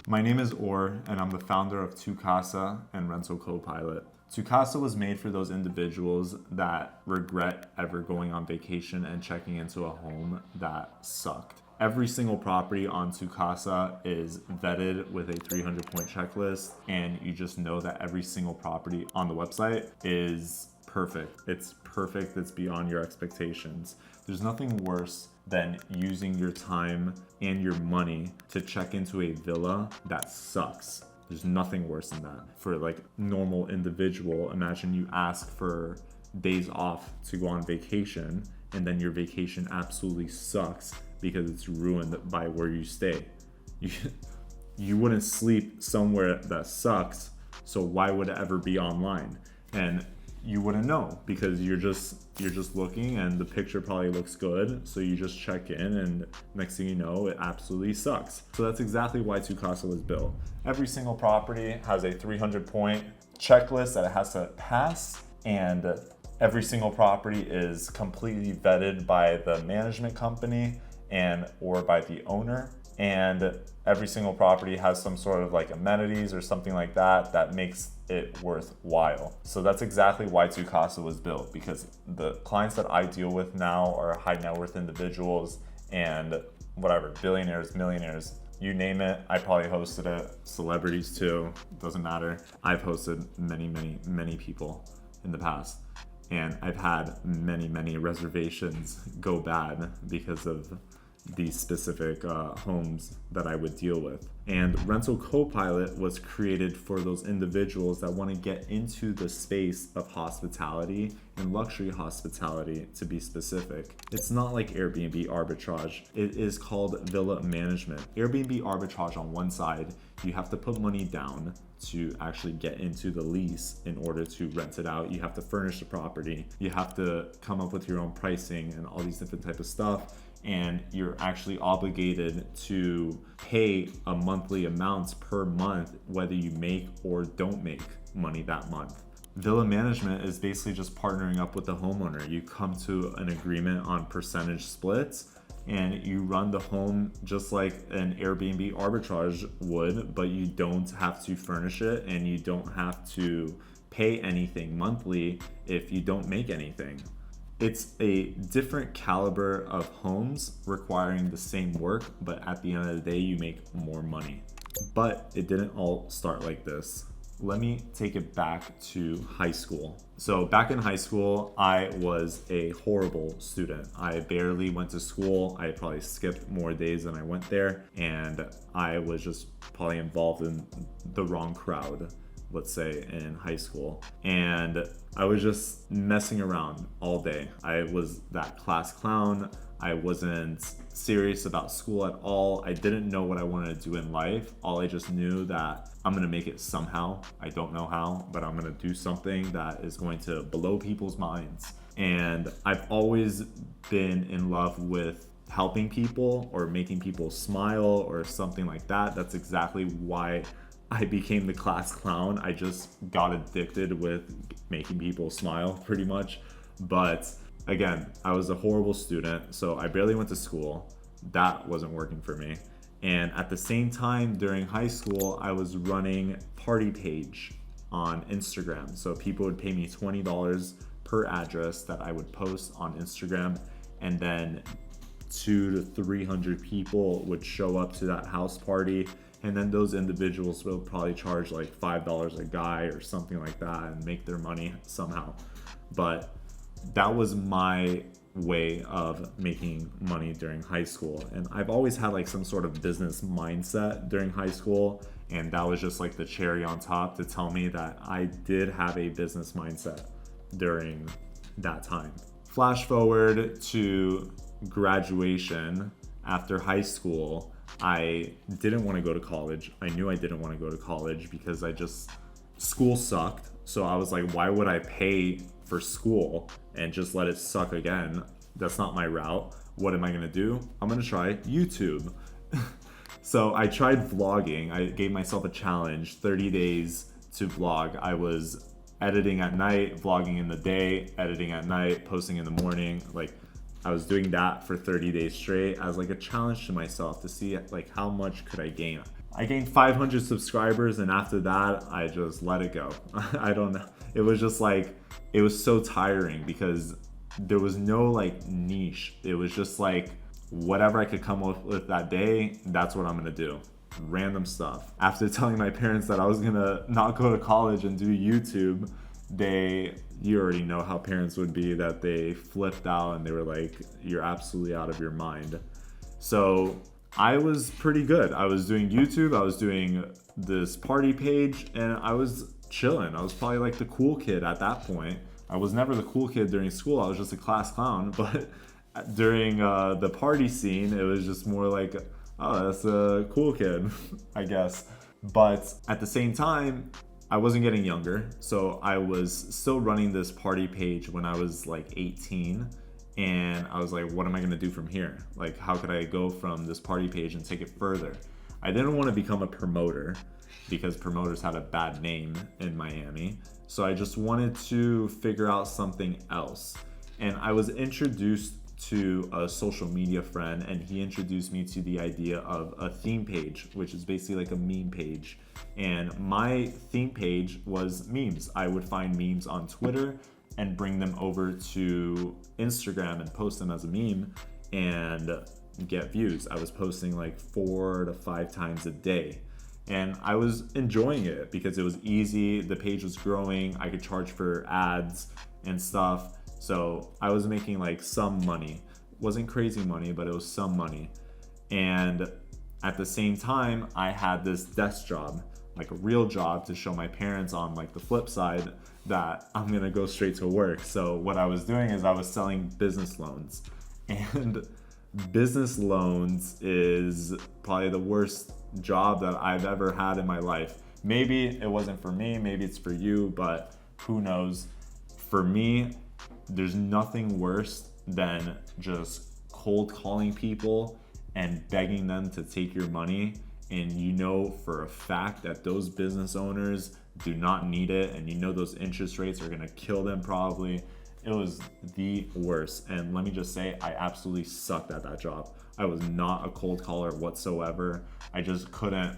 My name is Or, and I'm the founder of Tucasa and Rental Copilot. Tucasa was made for those individuals that regret ever going on vacation and checking into a home that sucked. Every single property on Tucasa is vetted with a 300-point checklist, and you just know that every single property on the website is perfect. It's perfect. It's beyond your expectations. There's nothing worse than using your time and your money to check into a villa that sucks. There's nothing worse than that. For like normal individual, imagine you ask for days off to go on vacation and then your absolutely sucks because it's ruined by where you stay. You wouldn't sleep somewhere that sucks, so why would it ever be online? And you wouldn't know because you're just looking and the picture probably looks good, so you just check in and next thing you know it absolutely sucks. So that's exactly why Tucasa was built. Every single property has a 300-point checklist that it has to pass, and every single property is completely vetted by the management company or by the owner, and every single property has some sort of like amenities or something like that makes it worthwhile. So that's exactly why Tucasa was built, because the clients that I deal with now are high net worth individuals and whatever, billionaires, millionaires, you name it. I probably hosted it. Celebrities too, doesn't matter. I've hosted many people in the past, and I've had many reservations go bad because of these specific homes that I would deal with. And Rental Copilot was created for those individuals that want to get into the space of hospitality and luxury hospitality, to be specific. It's not like Airbnb arbitrage. It is called villa management. Airbnb arbitrage, on one side, you have to put money down to actually get into the lease in order to rent it out. You have to furnish the property. You have to come up with your own pricing and all these different type of stuff. And you're actually obligated to pay a monthly amount per month, whether you make or don't make money that month. Villa management is basically just partnering up with the homeowner. You come to an agreement on percentage splits, and you run the home just like an Airbnb arbitrage would, but you don't have to furnish it and you don't have to pay anything monthly if you don't make anything. It's a different caliber of homes requiring the same work, but at the end of the day, you make more money. But it didn't all start like this. Let me take it back to high school. So back in high school, I was a horrible student. I barely went to school. I probably skipped more days than I went there, and I was just probably involved in the wrong crowd, let's say, in high school. And I was just messing around all day. I was that class clown. I wasn't serious about school at all. I didn't know what I wanted to do in life. All I just knew that I'm gonna make it somehow. I don't know how, but I'm gonna do something that is going to blow people's minds. And I've always been in love with helping people or making people smile or something like that. That's exactly why I became the class clown. I just got addicted with making people smile pretty much. But again, I was a horrible student, so I barely went to school. That wasn't working for me. And at the same time, during high school, I was running Party Page on Instagram. So people would pay me $20 per address that I would post on Instagram, and then 200 to 300 people would show up to that house party. And then those individuals will probably charge like $5 a guy or something like that and make their money somehow. But that was my way of making money during high school. And I've always had like some sort of business mindset during high school. And that was just like the cherry on top to tell me that I did have a business mindset during that time. Flash forward to graduation. After high school, I didn't want to go to college. I knew I didn't want to go to college because school sucked. So I was like, why would I pay for school and just let it suck again? That's not my route. What am I going to do? I'm going to try YouTube. So I tried vlogging. I gave myself a challenge, 30 days to vlog. I was editing at night, vlogging in the day, editing at night, posting in the morning. Like, I was doing that for 30 days straight as like a challenge to myself to see like how much could I gain. I gained 500 subscribers, and after that, I just let it go. I don't know. It was just like, it was so tiring because there was no like niche. It was just like whatever I could come up with that day, that's what I'm gonna do. Random stuff. After telling my parents that I was gonna not go to college and do YouTube, you already know how parents would be, that they flipped out and they were like, you're absolutely out of your mind. So I was pretty good. I was doing YouTube, I was doing this party page, and I was chilling. I was probably like the cool kid at that point. I was never the cool kid during school. I was just a class clown. But during the party scene, it was just more like, oh, that's a cool kid, I guess. But at the same time, I wasn't getting younger. So I was still running this party page when I was like 18. And I was like, what am I gonna do from here? Like, how could I go from this party page and take it further? I didn't want to become a promoter because promoters had a bad name in Miami. So I just wanted to figure out something else. And I was introduced to a social media friend, and he introduced me to the idea of a theme page, which is basically like a meme page. And my theme page was memes. I would find memes on Twitter and bring them over to Instagram and post them as a meme and get views. I was posting like 4 to 5 times a day. And I was enjoying it because it was easy. The page was growing. I could charge for ads and stuff. So I was making like some money. Wasn't crazy money, but it was some money. And at the same time, I had this desk job, like a real job, to show my parents on like the flip side that I'm gonna go straight to work. So what I was doing is I was selling business loans. And business loans is probably the worst job that I've ever had in my life. Maybe it wasn't for me, maybe it's for you, but who knows? For me, there's nothing worse than just cold calling people and begging them to take your money, and you know for a fact that those business owners do not need it, and you know those interest rates are gonna kill them probably. It was the worst. And let me just say, I absolutely sucked at that job. I was not a cold caller whatsoever. I just couldn't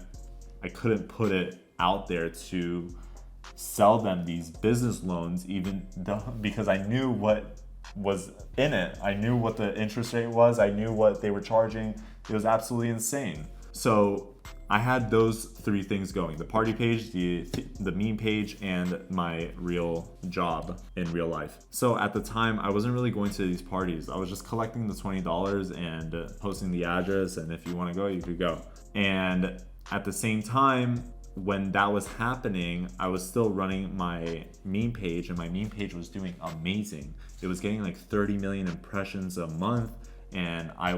put it out there to sell them these business loans, even though, because I knew what was in it. I knew what the interest rate was. I knew what they were charging. It was absolutely insane. So I had those 3 things going: the party page, the meme page, and my real job in real life. So at the time, I wasn't really going to these parties. I was just collecting the $20 and posting the address, and if you want to go, you could go. And at the same time, when that was happening, I was still running my meme page, and my meme page was doing amazing. It was getting like 30 million impressions a month, and I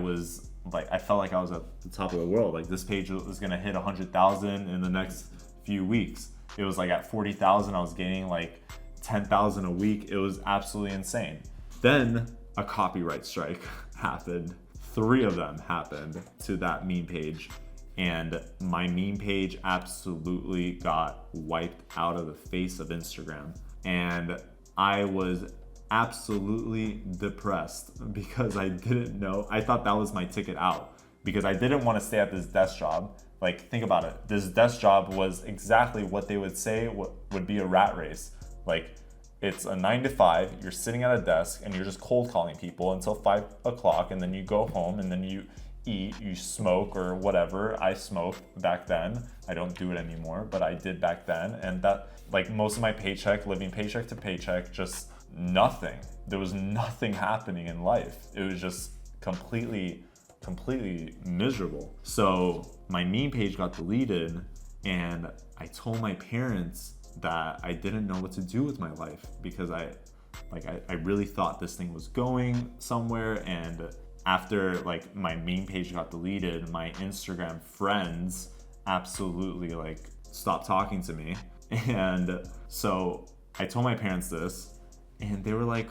felt like I was at the top of the world. Like, this page was gonna hit 100,000 in the next few weeks. It was like at 40,000, I was gaining like 10,000 a week. It was absolutely insane. Then a copyright strike happened. 3 of them happened to that meme page. And my meme page absolutely got wiped out of the face of Instagram. And I was absolutely depressed because I didn't know. I thought that was my ticket out because I didn't want to stay at this desk job. Like, think about it. This desk job was exactly what they would say would be a rat race. Like, it's a 9 to 5, you're sitting at a desk and you're just cold calling people until 5 o'clock, and then you go home and then you eat, you smoke or whatever. I smoked back then. I don't do it anymore, but I did back then. And that, like, most of my paycheck, living paycheck to paycheck, just nothing. There was nothing happening in life. It was just completely miserable. So my meme page got deleted, and I told my parents that I didn't know what to do with my life because I really thought this thing was going somewhere. And after like my meme page got deleted, my Instagram friends absolutely like stopped talking to me. And so I told my parents this, and they were like,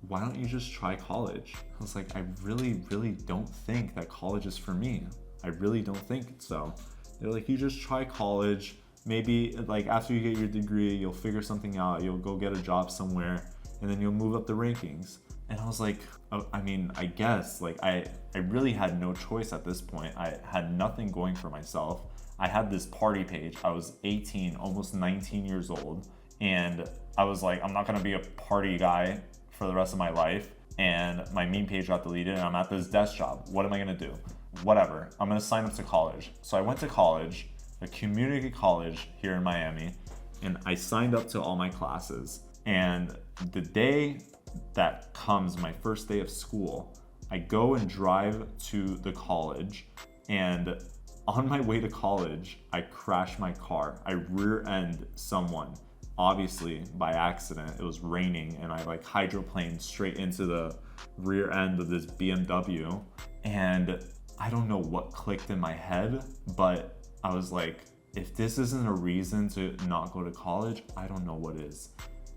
why don't you just try college? I was like, I really don't think that college is for me. I really don't think so. They're like, you just try college. Maybe like after you get your degree, you'll figure something out. You'll go get a job somewhere, and then you'll move up the rankings. And I was like, oh, I mean, I guess, like I really had no choice at this point. I had nothing going for myself. I had this party page. I was 18, almost 19 years old. And I was like, I'm not gonna be a party guy for the rest of my life. And my meme page got deleted and I'm at this desk job. What am I gonna do? Whatever, I'm gonna sign up to college. So I went to college, a community college here in Miami, and I signed up to all my classes. And the day that comes, my first day of school, I go and drive to the college, and on my way to college, I crash my car. I rear end someone, obviously by accident. It was raining and I like hydroplaned straight into the rear end of this BMW. And I don't know what clicked in my head, but I was like, if this isn't a reason to not go to college, I don't know what is.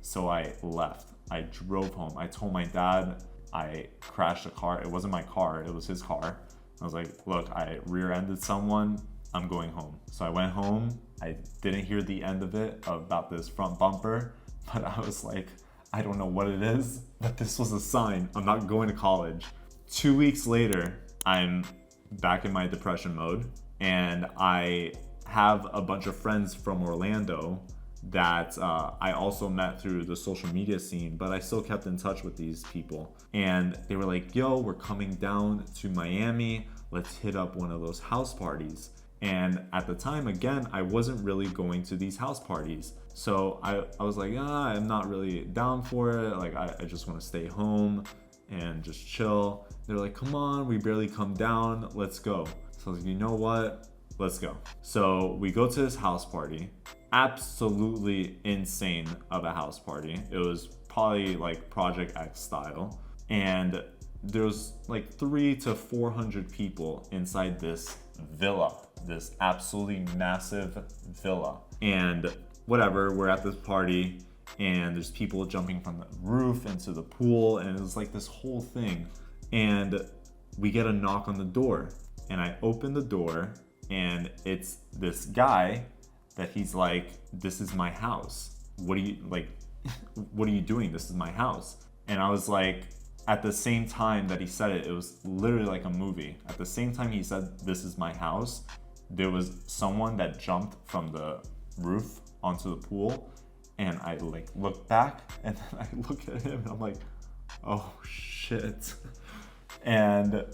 So I left. I drove home. I told my dad I crashed a car. It wasn't my car, it was his car. I was like, look, I rear-ended someone, I'm going home. So I went home. I didn't hear the end of it about this front bumper, but I was like, I don't know what it is, but this was a sign. I'm not going to college. 2 weeks later, I'm back in my depression mode, and I have a bunch of friends from Orlando that I also met through the social media scene, but I still kept in touch with these people. And they were like, yo, we're coming down to Miami. Let's hit up one of those house parties. And at the time, again, I wasn't really going to these house parties. So I was like, I'm not really down for it. Like, I just want to stay home and just chill. They're like, come on, we barely come down. Let's go. So I was like, you know what? Let's go. So we go to this house party. Absolutely insane of a house party. It was probably like Project X style. And there was like 300 to 400 people inside this villa, this absolutely massive villa. And whatever, we're at this party and there's people jumping from the roof into the pool, and it was like this whole thing. And we get a knock on the door, and I open the door, and it's this guy that he's like, this is my house. What are you doing? This is my house. And I was like, at the same time that he said it, it was literally like a movie. At the same time he said, this is my house, there was someone that jumped from the roof onto the pool. And I like look back, and then I look at him and I'm like, oh shit. And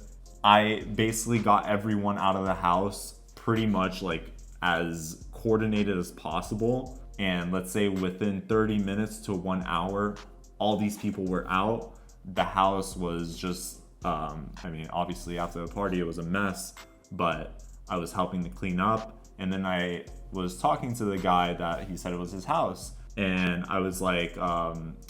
I basically got everyone out of the house pretty much like as coordinated as possible. And let's say within 30 minutes to 1 hour, all these people were out. The house was just, obviously after the party, it was a mess, but I was helping to clean up. And then I was talking to the guy that he said it was his house. And I was like,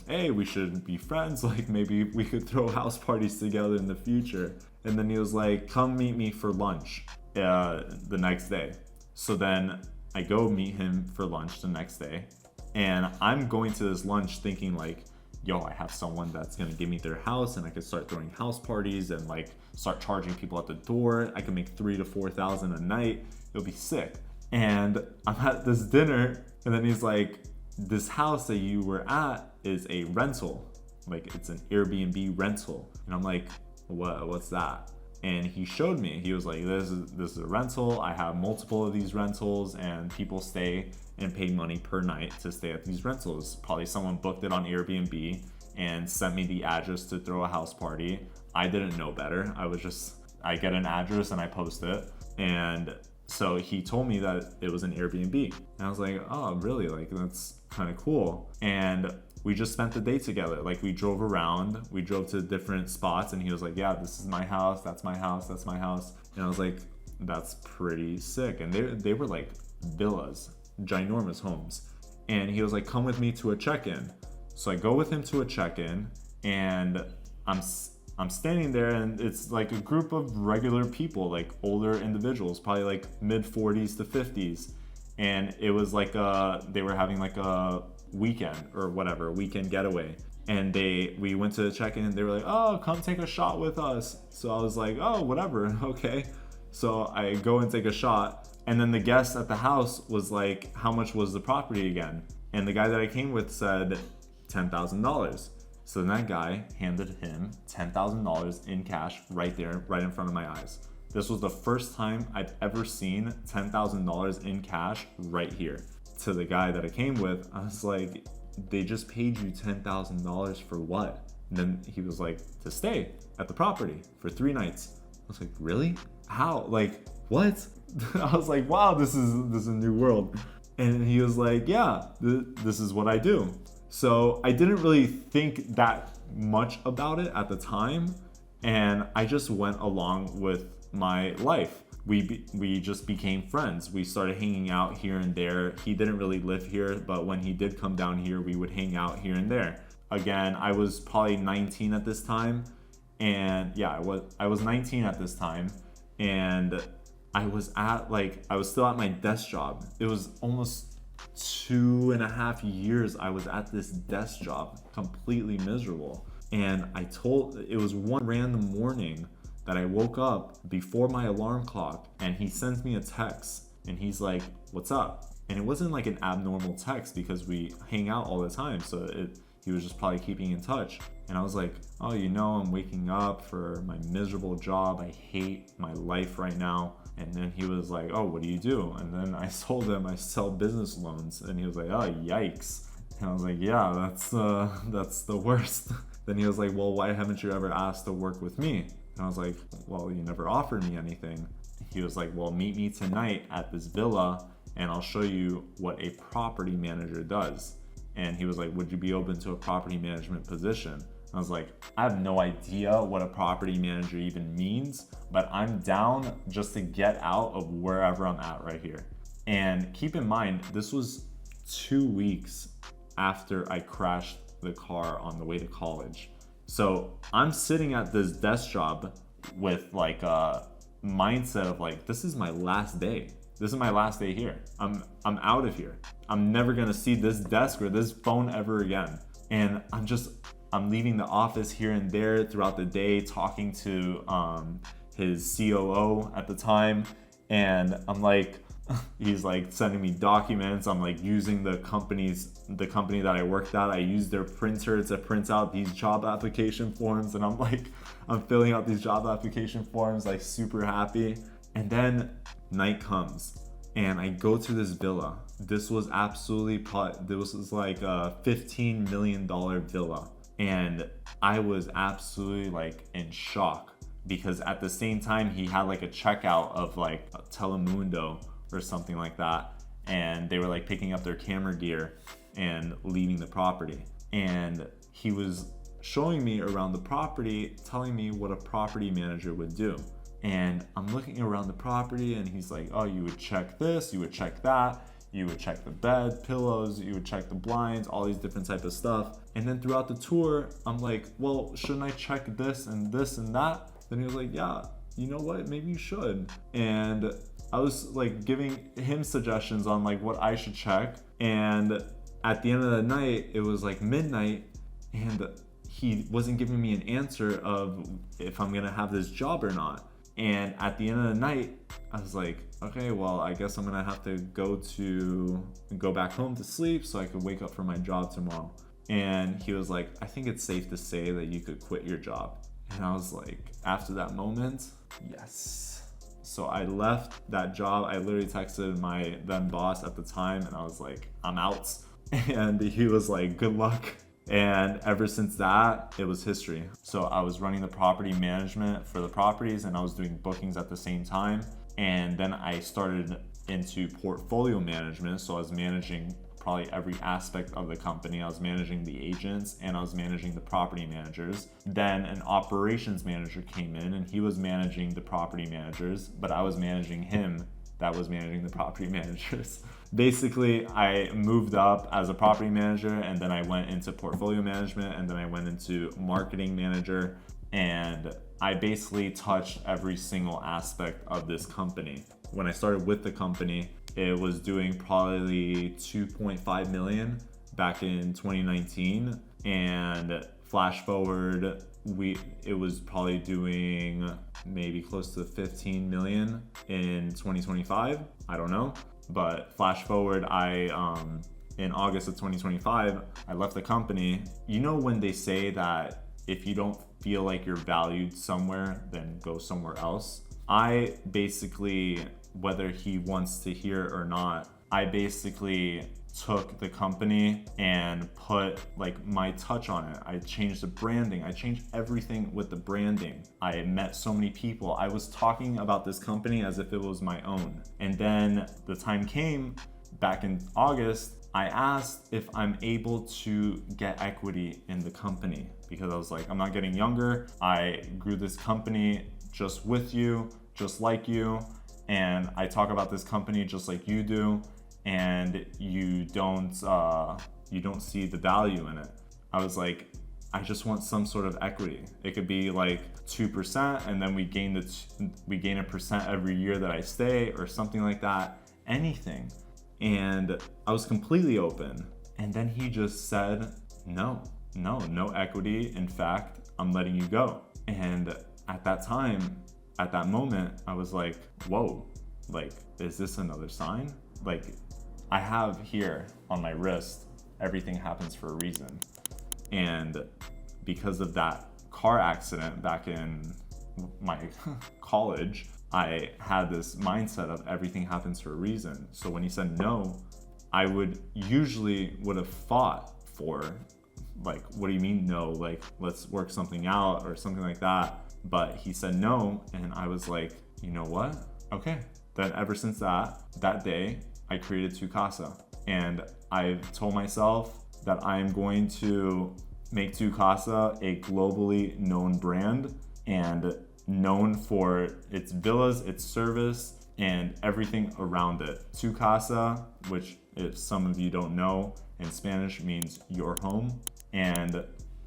hey, we should be friends. Like, maybe we could throw house parties together in the future. And then he was like, come meet me for lunch the next day. So then I go meet him for lunch the next day. And I'm going to this lunch thinking like, yo, I have someone that's gonna give me their house, and I could start throwing house parties and like start charging people at the door. I could make $3,000 to $4,000 a night. It'll be sick. And I'm at this dinner, and then he's like, this house that you were at is a rental. Like, it's an Airbnb rental. And I'm like, what's that? And he showed me. He was like, this is a rental. I have multiple of these rentals, and people stay and pay money per night to stay at these rentals. Probably someone booked it on Airbnb and sent me the address to throw a house party. I didn't know better. I get an address and I post it. And so he told me that it was an Airbnb. And I was like, oh, really? Like, that's kind of cool. And we just spent the day together. Like, we drove around, we drove to different spots, and he was like, yeah, this is my house, that's my house, that's my house. And I was like, that's pretty sick. And they were like villas, ginormous homes. And he was like, come with me to a check-in. So I go with him to a check-in, and I'm standing there, and it's like a group of regular people, like older individuals, probably like mid 40s to 50s. And it was like they were having like a weekend or whatever, a weekend getaway. And we went to check in, and they were like, oh, come take a shot with us. So I was like, oh, whatever, okay. So I go and take a shot, and then the guest at the house was like, how much was the property again? And the guy that I came with said $10,000. So then that guy handed him $10,000 in cash right there, right in front of my eyes. This was the first time I'd ever seen $10,000 in cash right here. To the guy that I came with, I was like, they just paid you $10,000 for what? And then he was like, to stay at the property for 3 nights. I was like, really? How? Like, what? I was like, wow, this is a new world. And he was like, yeah, this is what I do. So I didn't really think that much about it at the time. And I just went along with my life. We just became friends. We started hanging out here and there. He didn't really live here, but when he did come down here, we would hang out here and there. Again, I was probably 19 at this time. And yeah, I was 19 at this time. And I was still at my desk job. It was almost 2.5 years I was at this desk job, completely miserable. And it was one random morning that I woke up before my alarm clock, and he sends me a text and he's like, what's up? And it wasn't like an abnormal text because we hang out all the time. So he was just probably keeping in touch. And I was like, oh, I'm waking up for my miserable job. I hate my life right now. And then he was like, oh, what do you do? And then I told him I sell business loans. And he was like, oh, yikes. And I was like, yeah, that's the worst. Then he was like, well, why haven't you ever asked to work with me? And I was like, well, you never offered me anything. He was like, well, meet me tonight at this villa and I'll show you what a property manager does. And he was like, would you be open to a property management position? I was like, I have no idea what a property manager even means, but I'm down just to get out of wherever I'm at right here. And keep in mind, this was 2 weeks after I crashed the car on the way to college. So I'm sitting at this desk job with like a mindset of like, this is my last day. This is my last day here. I'm out of here. I'm never gonna see this desk or this phone ever again. And I'm leaving the office here and there throughout the day, talking to his COO at the time. And I'm like, he's like sending me documents. I'm like using the company that I worked at. I used their printer to print out these job application forms. And I'm filling out these job application forms, like super happy. And then night comes and I go to this villa. This was like a $15 million villa. And I was absolutely like in shock because at the same time he had like a checkout of like a Telemundo or something like that. And they were like picking up their camera gear and leaving the property. And he was showing me around the property, telling me what a property manager would do. And I'm looking around the property and he's like, oh, you would check this, you would check that. You would check the bed, pillows, you would check the blinds, all these different type of stuff. And then throughout the tour, I'm like, well, shouldn't I check this and this and that? Then he was like, yeah, you know what? Maybe you should. And I was like giving him suggestions on like what I should check. And at the end of the night, it was like midnight and he wasn't giving me an answer of if I'm gonna have this job or not. And at the end of the night, I was like, okay, well, I guess I'm gonna have to go back home to sleep so I could wake up for my job tomorrow. And he was like, I think it's safe to say that you could quit your job. And I was like, after that moment, yes. So I left that job. I literally texted my then boss at the time and I was like, I'm out. And he was like, good luck. And ever since that, it was history. So I was running the property management for the properties and I was doing bookings at the same time. And then I started into portfolio management. So I was managing probably every aspect of the company. I was managing the agents and I was managing the property managers. Then an operations manager came in and he was managing the property managers, but I was managing him that was managing the property managers. Basically, I moved up as a property manager and then I went into portfolio management and then I went into marketing manager, and I basically touched every single aspect of this company. When I started with the company, it was doing probably 2.5 million back in 2019, and flash forward, it was probably doing maybe close to 15 million in 2025. I don't know. But flash forward, in August of 2025, I left the company. You know when they say that if you don't feel like you're valued somewhere, then go somewhere else? I basically, whether he wants to hear or not, I basically took the company and put like my touch on it. I changed the branding. I changed everything with the branding. I met so many people. I was talking about this company as if it was my own. And then the time came back in August, I asked if I'm able to get equity in the company because I was like, I'm not getting younger. I grew this company just with you, just like you. And I talk about this company just like you do. And you don't see the value in it. I was like, I just want some sort of equity. It could be like 2%, and then we gain a percent every year that I stay, or something like that. Anything. And I was completely open. And then he just said, no equity. In fact, I'm letting you go. And at that time, at that moment, I was like, whoa, like, is this another sign? Like, I have here on my wrist, everything happens for a reason. And because of that car accident back in my college, I had this mindset of everything happens for a reason. So when he said no, I would have fought for, like, what do you mean no? Like, let's work something out or something like that. But he said no, and I was like, you know what? Okay. Then ever since that day, I created Tucasa, and I've told myself that I am going to make Tucasa a globally known brand and known for its villas, its service, and everything around it. Tucasa, which if some of you don't know, in Spanish means your home, and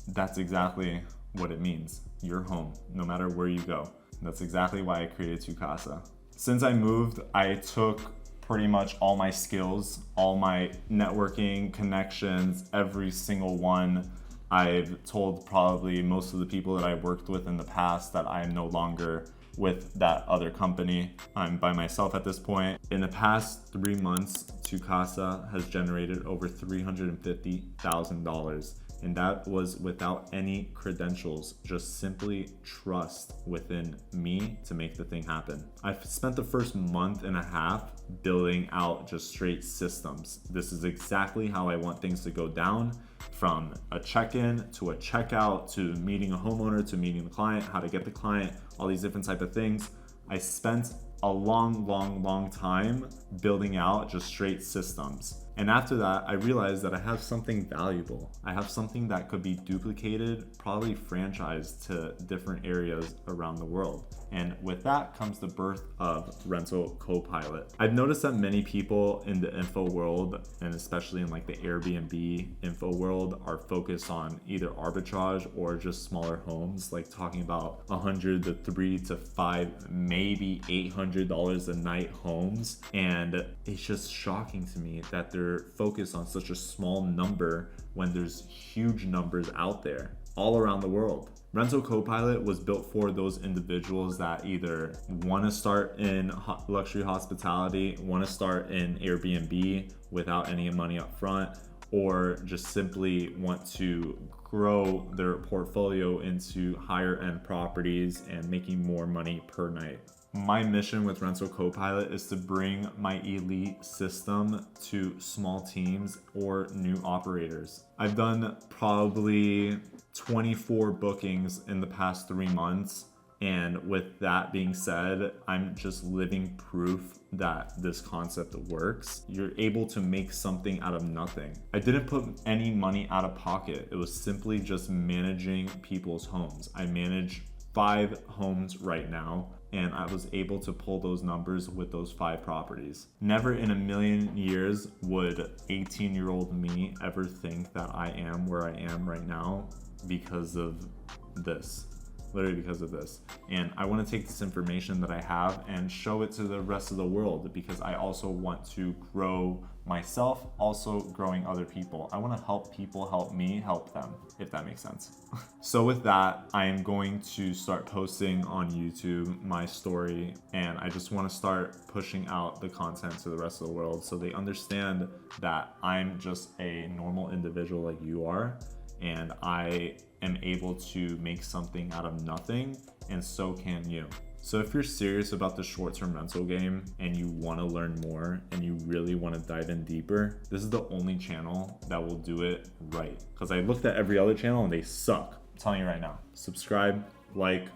that's exactly what it means, your home, no matter where you go. And that's exactly why I created Tucasa. Since I moved, I took pretty much all my skills, all my networking connections, every single one. I've told probably most of the people that I worked with in the past that I am no longer with that other company. I'm by myself at this point. In the past 3 months, Tucasa has generated over $350,000. And that was without any credentials, just simply trust within me to make the thing happen. I've spent the first month and a half building out just straight systems. This is exactly how I want things to go down, from a check-in to a checkout to meeting a homeowner to meeting the client, how to get the client, all these different type of things. I spent a long time building out just straight systems. And after that, I realized that I have something valuable. I have something that could be duplicated, probably franchised to different areas around the world. And with that comes the birth of Rental Copilot. I've noticed that many people in the info world, and especially in like the Airbnb info world, are focused on either arbitrage or just smaller homes, like talking about $100 to $300 to $500, maybe $800 a night homes. And it's just shocking to me that they're focused on such a small number when there's huge numbers out there all around the world. Rental Copilot was built for those individuals that either want to start in luxury hospitality, want to start in Airbnb without any money up front, or just simply want to grow their portfolio into higher end properties and making more money per night. My mission with Rental Copilot is to bring my elite system to small teams or new operators. I've done probably 24 bookings in the past 3 months. And with that being said, I'm just living proof that this concept works. You're able to make something out of nothing. I didn't put any money out of pocket. It was simply just managing people's homes. I manage 5 homes right now, and I was able to pull those numbers with those 5 properties. Never in a million years would 18-year-old me ever think that I am where I am right now because of this. Literally because of this. And I want to take this information that I have and show it to the rest of the world, because I also want to grow myself, also growing other people. I want to help people help me help them, if that makes sense. So with that, I am going to start posting on YouTube my story, and I just want to start pushing out the content to the rest of the world so they understand that I'm just a normal individual like you are, and I am able to make something out of nothing, and so can you. So if you're serious about the short-term rental game and you want to learn more and you really want to dive in deeper, this is the only channel that will do it right. Because I looked at every other channel and they suck. I'm telling you right now. Subscribe, like,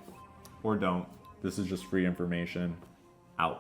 or don't. This is just free information. Out.